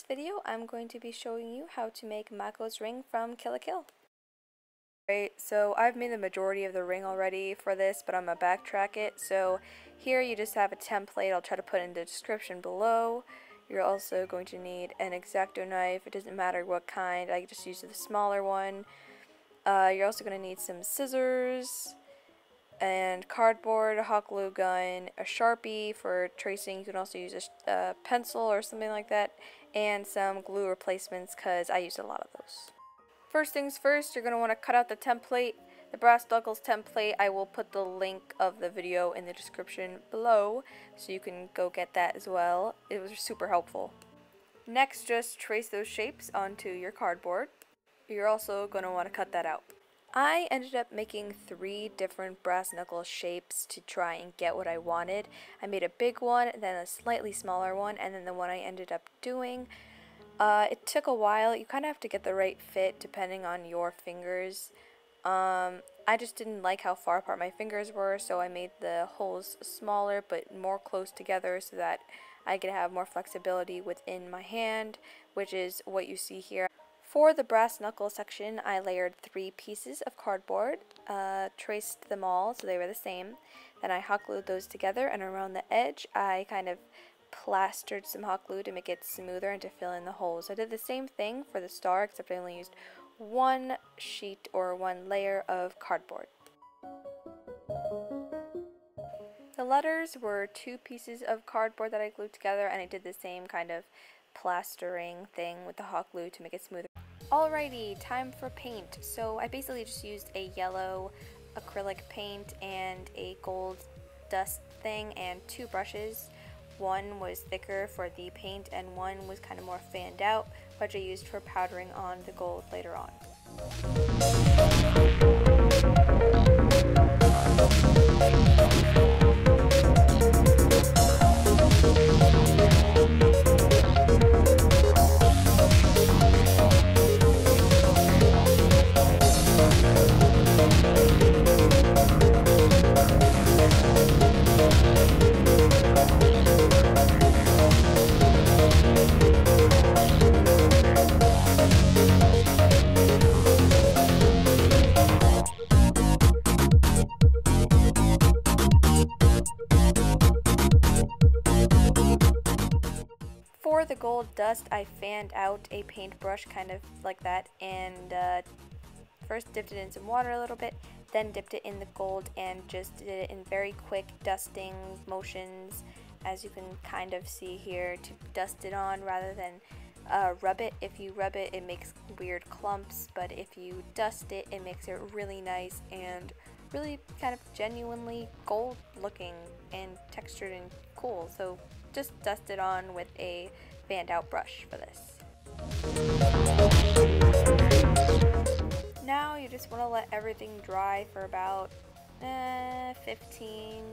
video, I'm going to be showing you how to make Mako's ring from Kill la Kill. Right, so I've made the majority of the ring already for this, but I'm going to backtrack it. So here you just have a template. I'll try to put in the description below. You're also going to need an X-Acto knife. It doesn't matter what kind. I just used the smaller one. You're also going to need some scissors and cardboard, a hot glue gun, a Sharpie for tracing. You can also use a pencil or something like that, and some glue replacements because I used a lot of those. First things first, you're going to want to cut out the template, the brass knuckles template. I will put the link of the video in the description below so you can go get that as well. It was super helpful. Next, just trace those shapes onto your cardboard. You're also going to want to cut that out. I ended up making 3 different brass knuckle shapes to try and get what I wanted. I made a big one, then a slightly smaller one, and then the one I ended up doing. It took a while. You kind of have to get the right fit depending on your fingers. I just didn't like how far apart my fingers were, so I made the holes smaller but more close together so that I could have more flexibility within my hand, which is what you see here. For the brass knuckle section, I layered 3 pieces of cardboard, traced them all so they were the same. Then I hot glued those together, and around the edge I kind of plastered some hot glue to make it smoother and to fill in the holes. I did the same thing for the star, except I only used 1 sheet or 1 layer of cardboard. The letters were 2 pieces of cardboard that I glued together, and I did the same kind of plastering thing with the hot glue to make it smoother. Alrighty, time for paint. So I basically just used a yellow acrylic paint and a gold dust thing and 2 brushes. One was thicker for the paint and one was kind of more fanned out, which I used for powdering on the gold later on. For the gold dust, I fanned out a paintbrush kind of like that, and first dipped it in some water a little bit, then dipped it in the gold and just did it in very quick dusting motions, as you can kind of see here, to dust it on rather than rub it. If you rub it, it makes weird clumps, but if you dust it, it makes it really nice and really kind of genuinely gold looking and textured and cool. So just dust it on with a fanned out brush for this. Now you just want to let everything dry for about 10-15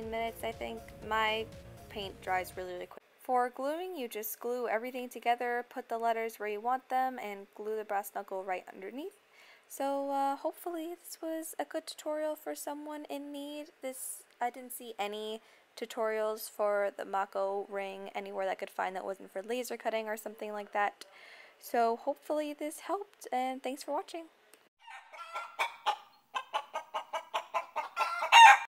minutes, I think. My paint dries really quick. For gluing, you just glue everything together, put the letters where you want them, and glue the brass knuckle right underneath. So hopefully this was a good tutorial for someone in need. I didn't see any tutorials for the Mako ring anywhere that I could find that wasn't for laser cutting or something like that. So hopefully this helped, and thanks for watching.